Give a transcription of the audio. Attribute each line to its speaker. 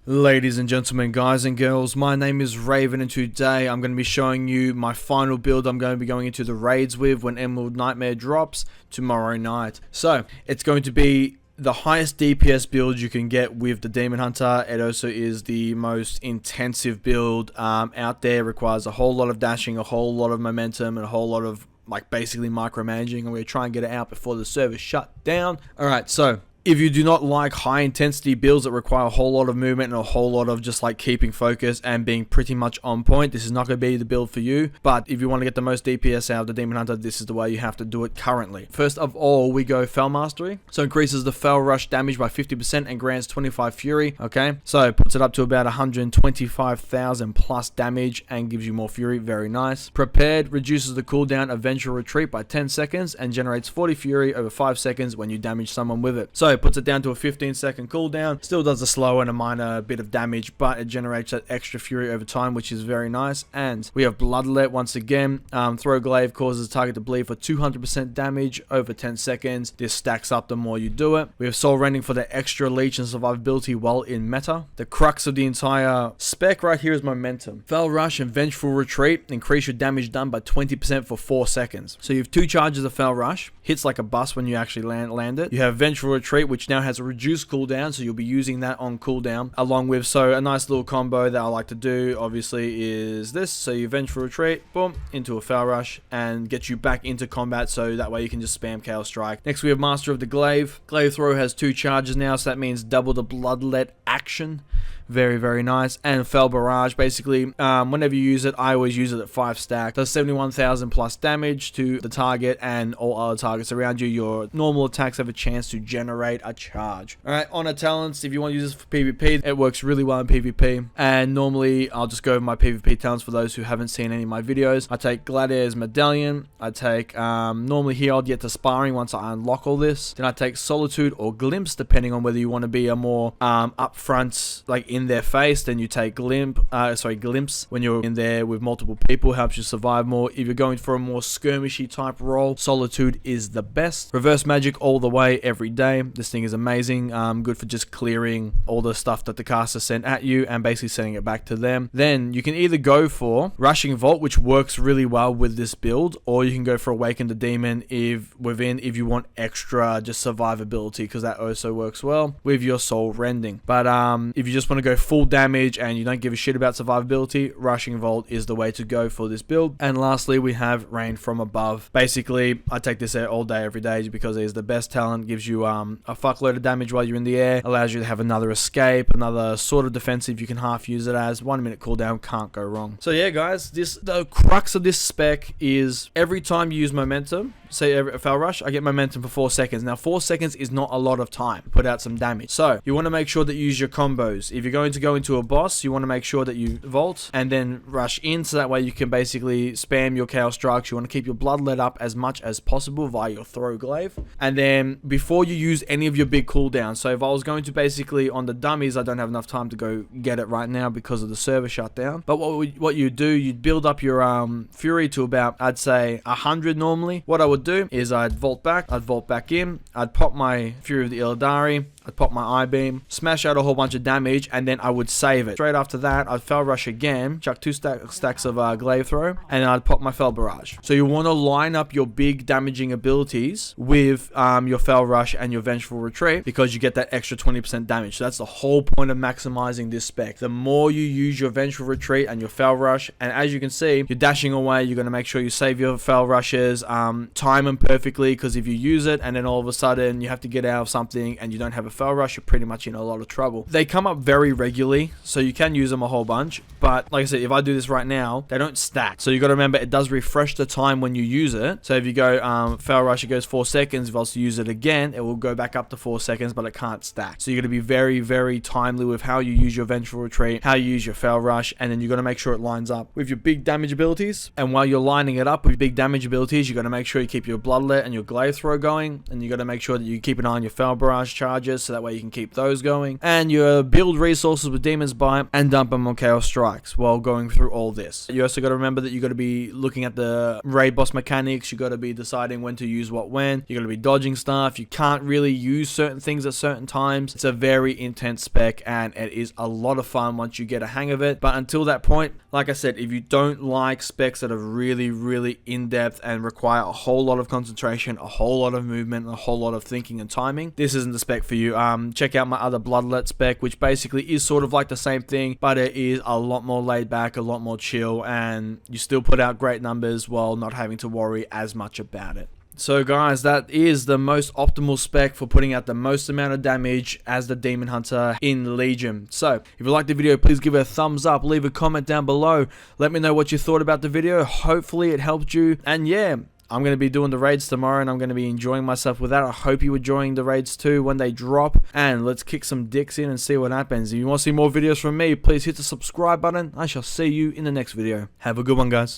Speaker 1: Ladies and gentlemen, guys and girls, my name is Raven, and today I'm going to be showing you my final build I'm going to be going into the raids with when Emerald Nightmare drops tomorrow night. So, it's going to be the highest DPS build you can get with the Demon Hunter. It also is the most intensive build out there. It requires a whole lot of dashing, a whole lot of momentum, and a whole lot of basically micromanaging. I'm going to try and get it out before the server shut down. Alright, so if you do not like high intensity builds that require a whole lot of movement and a whole lot of just keeping focus and being pretty much on point, this is not going to be the build for you. But if you want to get the most DPS out of the Demon Hunter, this is the way you have to do it currently. First of all, we go Fel Mastery. So increases the Fel Rush damage by 50% and grants 25 Fury. Okay, so it puts it up to about 125,000 plus damage and gives you more Fury. Very nice. Prepared reduces the cooldown of Vengeful Retreat by 10 seconds and generates 40 Fury over 5 seconds when you damage someone with it. So it puts it down to a 15-second cooldown. Still does a slow and a minor bit of damage, but it generates that extra Fury over time, which is very nice. And we have Bloodlet once again. Throw Glaive causes the target to bleed for 200% damage over 10 seconds. This stacks up the more you do it. We have Soul Rending for the extra leech and survivability while in meta. The crux of the entire spec right here is momentum. Fel Rush and Vengeful Retreat increase your damage done by 20% for 4 seconds. So you have 2 charges of Fel Rush. Hits like a bus when you actually land it. You have Vengeful Retreat, which now has a reduced cooldown, so you'll be using that on cooldown along with, so a nice little combo that I like to do obviously is this. So you Vengeful Retreat, boom, into a Fel Rush and get you back into combat, so that way you can just spam Chaos Strike. Next we have Master of the Glaive. Glaive Throw has 2 charges now, so that means double the Bloodlet action. Very, very nice. And Fel Barrage, basically, whenever you use it, I always use it at 5 stack. Does 71,000 plus damage to the target and all other targets around you. Your normal attacks have a chance to generate a charge. Alright, Honor Talents, if you want to use this for PvP, it works really well in PvP. And normally, I'll just go over my PvP talents for those who haven't seen any of my videos. I take Gladiator's Medallion. I take, normally here I'll get to Sparring once I unlock all this. Then I take Solitude or Glimpse, depending on whether you want to be a more upfront, in their face. Then you take Glimpse when you're in there with multiple people, helps you survive more. If you're going for a more skirmishy type role, Solitude is the best. Reverse Magic all the way every day. This thing is amazing. Good for just clearing all the stuff that the caster sent at you and basically sending it back to them. Then you can either go for Rushing Vault, which works really well with this build, or you can go for Awaken the Demon if you want extra just survivability, because that also works well with your Soul Rending. But if you just want to go full damage and you don't give a shit about survivability, Rushing Vault is the way to go for this build. And lastly, we have Rain from Above. Basically, I take this all day, every day, because it is the best talent. Gives you a fuckload of damage while you're in the air, allows you to have another escape, another sort of defensive you can half use it as. 1 minute cooldown, can't go wrong. So yeah, guys, the crux of this spec is every time you use momentum, say a Fel Rush, I get momentum for 4 seconds. Now 4 seconds is not a lot of time to put out some damage, so you want to make sure that you use your combos. If you're going to go into a boss, you want to make sure that you vault and then rush in, so that way you can basically spam your Chaos Strikes. You want to keep your Bloodlet up as much as possible via your Throw Glaive, and then before you use any of your big cooldowns. So if I was going to basically on the dummies, I don't have enough time to go get it right now because of the server shutdown, but what you do, you'd build up your Fury to about, I'd say 100 normally. What I would do is I'd vault back in, I'd pop my Fury of the Illidari, I'd pop my I-Beam, smash out a whole bunch of damage, and then I would save it. Straight after that, I'd Fel Rush again, chuck 2 stacks of Glaive Throw, and I'd pop my Fel Barrage. So you want to line up your big damaging abilities with your Fel Rush and your Vengeful Retreat, because you get that extra 20% damage. So that's the whole point of maximizing this spec. The more you use your Vengeful Retreat and your Fel Rush, and as you can see, you're dashing away, you're going to make sure you save your Fel Rushes, time them perfectly, because if you use it and then all of a sudden you have to get out of something and you don't have a Fel Rush, you're pretty much in a lot of trouble. They come up very regularly, so you can use them a whole bunch, but like I said, if I do this right now, they don't stack. So you got to remember, it does refresh the time when you use it. So if you go Fel Rush, it goes 4 seconds. If I was to use it again, it will go back up to 4 seconds, but it can't stack. So you're going to be very, very timely with how you use your Vengeful Retreat, how you use your Fel Rush, and then you got to make sure it lines up with your big damage abilities. And while you're lining it up with big damage abilities, you got to make sure you keep your Bloodlet and your Glaive Throw going, and you got to make sure that you keep an eye on your Fel Barrage charges, so that way you can keep those going, and your build resources with Demon's Bite and dump them on Chaos Strike. likes while going through all this. You also got to remember that you got to be looking at the raid boss mechanics. You got to be deciding when to use what when. You got to be dodging stuff. You can't really use certain things at certain times. It's a very intense spec, and it is a lot of fun once you get a hang of it. But until that point, like I said, if you don't like specs that are really in-depth and require a whole lot of concentration, a whole lot of movement, and a whole lot of thinking and timing, this isn't the spec for you. Check out my other Bloodlet spec, which basically is sort of like the same thing, but it is a lot more laid back, a lot more chill, and you still put out great numbers while not having to worry as much about it. So guys, that is the most optimal spec for putting out the most amount of damage as the Demon Hunter in Legion. So, if you liked the video, please give it a thumbs up, leave a comment down below, let me know what you thought about the video. Hopefully it helped you, and yeah, I'm going to be doing the raids tomorrow, and I'm going to be enjoying myself with that. I hope you are enjoying the raids too when they drop, and let's kick some dicks in and see what happens. If you want to see more videos from me, please hit the subscribe button. I shall see you in the next video. Have a good one, guys.